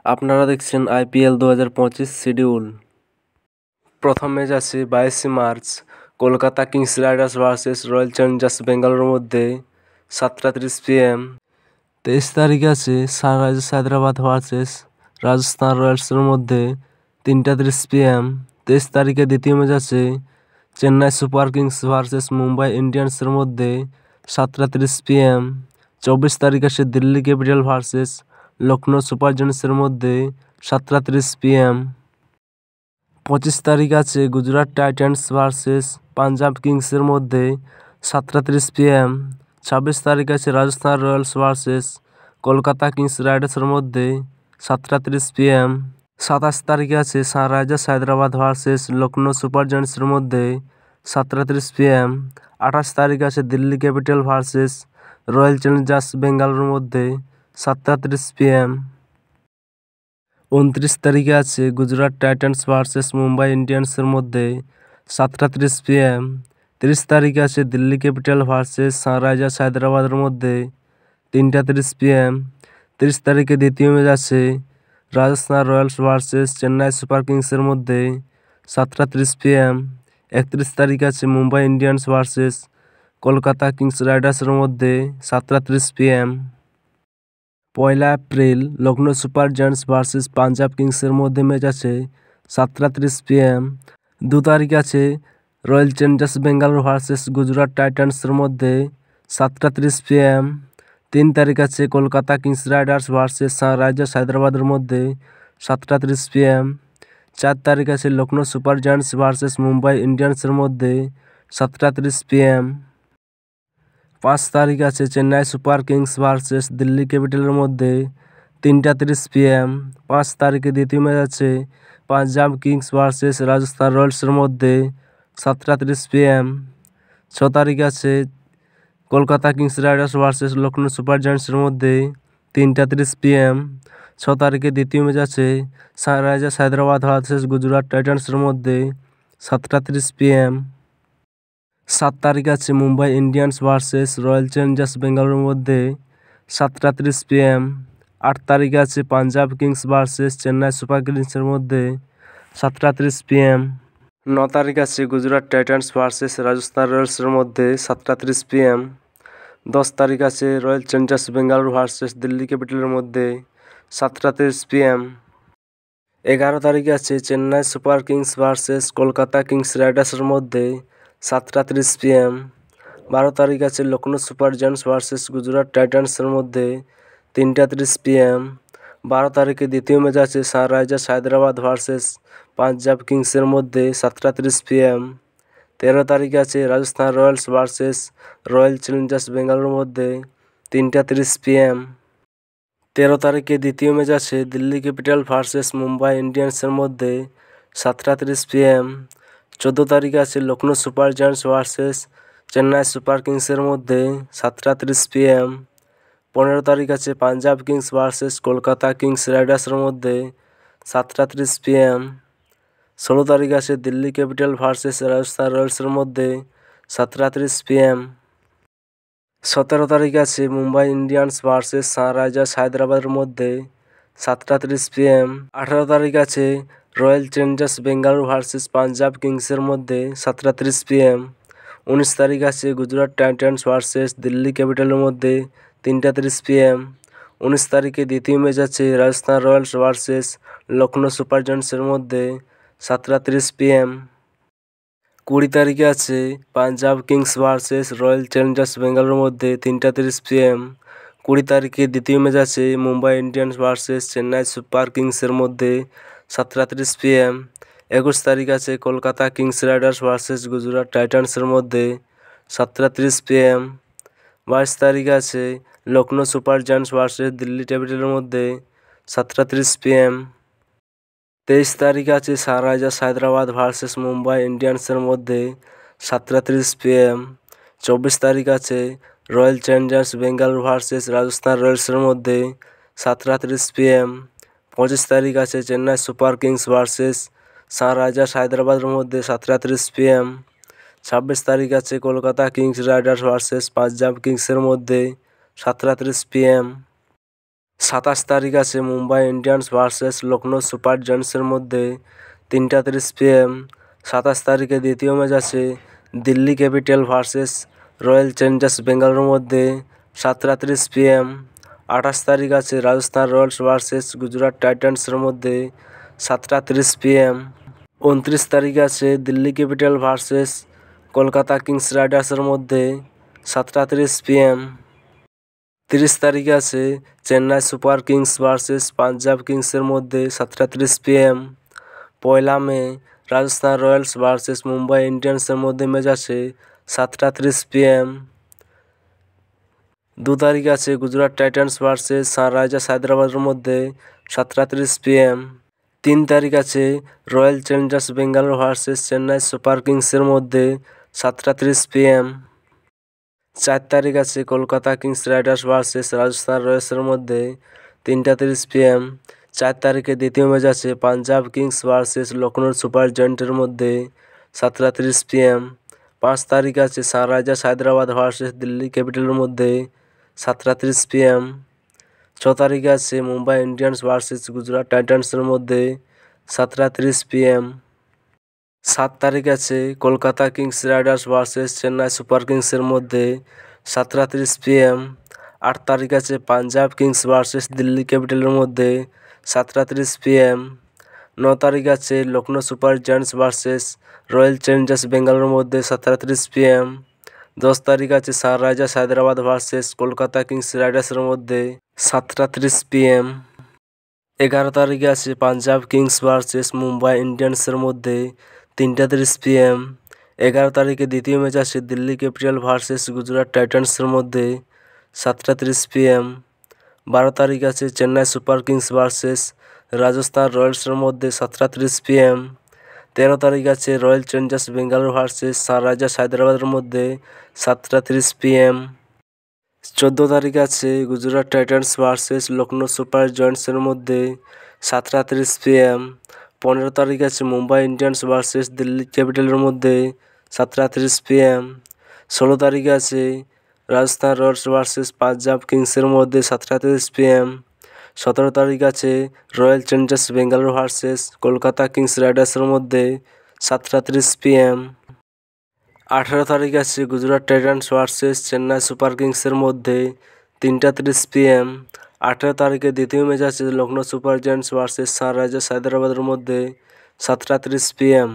আপনারা দেখছেন IPL 2025 schedule. প্রথম ম্যাচ আছে 22 March Kolkata Kings Riders versus Royal Challengers বেঙ্গালুরুর মধ্যে 7:30 PM। 23 তারিখ আছে সানরাইজার্স হায়দ্রাবাদ ভার্সেস রাজস্থান রয়্যালসের মধ্যে 3:30 PM। 23 তারিখে দ্বিতীয় ম্যাচ আছে Chennai Super Kings versus Mumbai ইন্ডিয়ান্সের মধ্যে 7:30 PM। 24 তারিখ আছে Delhi Capital versus Lucknow Super জায়ান্টসের মধ্যে 7:30 PM। 25 তারিখ আছে গুজরাট টাইটান্স ভার্সেস পাঞ্জাব কিংসের মধ্যে 7:30 PM। 26 তারিখ আছে Rajasthan Royals versus Kolkata Kings রাইডার্সের মধ্যে 7:30 PM। 27 তারিখে আছে Sunrisers Hyderabad versus Lucknow Super জায়ান্টসের মধ্যে 7:30 PM। 28 তারিখ আছে Delhi Capital versus Royal Challengers বেঙ্গালুরুর মধ্যে 7:30 PM। 29 তারিখে আছে গুজরাট টাইটান্স ভার্সেস মুম্বাই ইন্ডিয়ান্সের মধ্যে 7:30 PM। 30 তারিখে আছে দিল্লি ক্যাপিটাল ভার্সেস সানরাইজার্স হায়দ্রাবাদের মধ্যে 3:30 PM। 30 তারিখে দ্বিতীয় ম্যাচ আছে Rajasthan Royals versus Chennai Super কিংসের মধ্যে 7:30 PM। 31 তারিখ আছে Mumbai Indians versus Kolkata Kings রাইডার্সের মধ্যে 7:30 PM। 1 April Lucknow Super Giants versus Punjab কিংসের মধ্যে ম্যাচ আছে 7:30 PM। 2 তারিখ আছে Royal Challengers Bengaluru versus Gujarat টাইটান্সের মধ্যে 7:30 PM। 3 তারিখ আছে Kolkata Kings Riders versus Sunrisers হায়দ্রাবাদের মধ্যে 7:30 PM। 4 তারিখ আছে Lucknow Super Giants versus Mumbai ইন্ডিয়ান্সের মধ্যে 7:30 PM। 5 তারিখ আছে Chennai Super Kings versus Delhi ক্যাপিটালের মধ্যে 3:30 PM। 5 তারিখে দ্বিতীয় ম্যাচ আছে পাঞ্জাব কিংস ভার্সেস রাজস্থান রয়্যালসের মধ্যে 7:30 PM। 6 তারিখ আছে Kolkata Kings Riders versus Lucknow Super জায়ান্টসের মধ্যে 3:30 PM। 6 তারিখে দ্বিতীয় ম্যাচ আছে সানরাইজার্স হায়দ্রাবাদ ভার্সেস গুজরাট টাইটান্সের মধ্যে 7:30 PM। 7 তারিখ আছে Mumbai Indians versus Royal Challengers বেঙ্গালুরুর মধ্যে 7:30 PM। 8 তারিখ আছে Punjab Kings versus Chennai Super কিংসের মধ্যে 7:30 PM। 9 তারিখ আছে গুজরাট টাইটান্স ভার্সেস রাজস্থান রয়্যালসের মধ্যে 7:30 PM। 10 তারিখ আছে Royal Challengers Bengaluru versus Delhi ক্যাপিটালের মধ্যে 7:30 PM। 11 তারিখ আছে Chennai Super Kings versus Kolkata Kings রাইডার্সের মধ্যে 7:30 PM। 12 তারিখ আছে Lucknow Super Giants versus Gujarat টাইটান্সের মধ্যে 3:30 PM। 12 তারিখে দ্বিতীয় ম্যাচ আছে সানরাইজার্স হায়দ্রাবাদ ভার্সেস পাঞ্জাব কিংসের মধ্যে 7:30 PM। 13 তারিখ আছে Rajasthan Royals versus Royal Challengers বেঙ্গালুরুর মধ্যে 3:30 PM। 13 তারিখে দ্বিতীয় ম্যাচ আছে দিল্লি ক্যাপিটাল ভার্সেস মুম্বাই ইন্ডিয়ান্সের মধ্যে 7:30 PM। 14 তারিখ আছে Lucknow Super Giants versus Chennai Super কিংসের মধ্যে 7:30 PM। 15 তারিখ আছে Punjab Kings versus Kolkata Kings রাইডার্সের মধ্যে 7:30 PM। 16 তারিখ আছে দিল্লি ক্যাপিটাল ভার্সেস রাজস্থান রয়্যালসের মধ্যে 7:30 PM। 17 তারিখ আছে মুম্বাই ইন্ডিয়ান্স ভার্সেস সানরাইজার্স হায়দ্রাবাদের মধ্যে 7:30 PM। 18 তারিখ আছে Royal Challengers Bengaluru versus Punjab কিংসের মধ্যে 7:30 PM। 19 তারিখ আছে গুজরাট টাইটান্স ভার্সেস দিল্লি ক্যাপিটালের মধ্যে 3:30 PM। 19 তারিখে দ্বিতীয় ম্যাচ আছে Rajasthan Royals versus Lucknow Super জায়ান্টসের মধ্যে 7:30 PM। 20 তারিখে আছে Punjab Kings versus Royal Challengers বেঙ্গালুরুর মধ্যে 3:30 PM। 20 তারিখে দ্বিতীয় ম্যাচ আছে Mumbai Indians versus Chennai Super কিংসের মধ্যে 7:30 PM। 21 তারিখ আছে Kolkata Kings Riders versus Gujarat টাইটান্সের মধ্যে 7:30 PM। 22 তারিখ আছে Lucknow Super Giants versus Delhi ক্যাপিটালের মধ্যে 7:30 PM। 23 তারিখ আছে সানরাইজার্স হায়দ্রাবাদ ভার্সেস মুম্বাই ইন্ডিয়ান্সের মধ্যে 7:30 PM। 24 তারিখ আছে Royal Challengers Bengaluru versus Rajasthan রয়্যালসের মধ্যে 7:30 PM। 25 তারিখ আছে Chennai Super Kings versus Sunrisers হায়দ্রাবাদের মধ্যে 7:30 PM। 26 তারিখ আছে Kolkata Kings Riders versus Punjab কিংসের মধ্যে 7:30 PM। 27 তারিখ আছে Mumbai Indians versus Lucknow Super জায়ান্টসের মধ্যে 3টা 30 PM। 27 তারিখে দ্বিতীয় ম্যাচ আছে Delhi Capital versus Royal Challengers বেঙ্গালুরুর মধ্যে 7টা 30 PM। 28 তারিখ আছে রাজস্থান রয়্যালস ভার্সেস গুজরাট টাইটান্সের মধ্যে 7টা 30 PM। 29 তারিখ আছে Delhi Capital versus Kolkata Kings রাইডার্সের মধ্যে 7টা 30 PM। 30 তারিখ আছে Chennai Super Kings versus Punjab কিংসের মধ্যে 7টা 30 PM। 1 May Rajasthan Royals versus Mumbai ইন্ডিয়ান্সের মধ্যে ম্যাচ আছে 7টা 30 PM। 2 তারিখ আছে গুজরাট টাইটান্স ভার্সেস সানরাইজার্স হায়দ্রাবাদের মধ্যে 7টা 30 PM। 3 তারিখ আছে Royal Challengers Bengaluru versus Chennai Super কিংসের মধ্যে 7টা 30 PM। 4 তারিখ আছে Kolkata Kings Riders versus Rajasthan রয়্যালসের মধ্যে 3টা 30 PM। 4 তারিখে দ্বিতীয় ম্যাচ আছে Punjab Kings versus Lucknow Super জায়ান্টের মধ্যে 7টা 30 PM। 5 তারিখ আছে সানরাইজার্স হায়দ্রাবাদ ভার্সেস দিল্লি ক্যাপিটালের মধ্যে 7টা 30 PM। 6 তারিখে আছে মুম্বাই ইন্ডিয়ান্স ভার্সেস গুজরাট টাইটান্সের মধ্যে 7টা 30 PM। 7 তারিখ আছে Kolkata Kings Riders versus Chennai Super কিংসের মধ্যে 7টা 30 PM। 8 তারিখ আছে পাঞ্জাব কিংস ভার্সেস দিল্লি ক্যাপিটালের মধ্যে 7টা 30 PM। 9 তারিখ আছে Lucknow Super Giants versus Royal Challengers বেঙ্গালুরুর মধ্যে 7টা 30 PM। 10 তারিখ আছে Sunrisers Hyderabad versus Kolkata Kings রাইডার্সের মধ্যে 7টা 30 PM। 11 তারিখে আছে পাঞ্জাব কিংস ভার্সেস মুম্বাই ইন্ডিয়ান্সের মধ্যে 3টা 30 PM। 11 তারিখে দ্বিতীয় ম্যাচ আছে দিল্লি ক্যাপিটাল ভার্সেস গুজরাট টাইটান্সের মধ্যে 7টা 30 PM। 12 তারিখ আছে Chennai Super Kings versus Rajasthan রয়্যালসের মধ্যে 7টা 30 PM। 13 তারিখ আছে Royal Challengers Bengaluru versus Sunrisers হায়দ্রাবাদের মধ্যে 7টা 30 PM। 14 তারিখ আছে Gujarat Titans versus Lucknow Super জায়ান্টসের মধ্যে 7টা 30 PM। 15 তারিখ আছে মুম্বাই ইন্ডিয়ান্স ভার্সেস দিল্লি ক্যাপিটালের মধ্যে 7টা 30 PM। 16 তারিখ আছে রাজস্থান রয়্যালস ভার্সেস পাঞ্জাব কিংসের মধ্যে 7টা 30 PM। 17 তারিখ আছে Royal Challengers Bengaluru versus Kolkata Kings রাইডার্সের মধ্যে 7টা 30 PM। 18 তারিখ আছে Gujarat Titans versus Chennai Super কিংসের মধ্যে 3টা 30 PM। 18 তারিখে দ্বিতীয় ম্যাচ আছে Lucknow Super Giants versus Sunrisers হায়দ্রাবাদের মধ্যে 7টা 30 PM।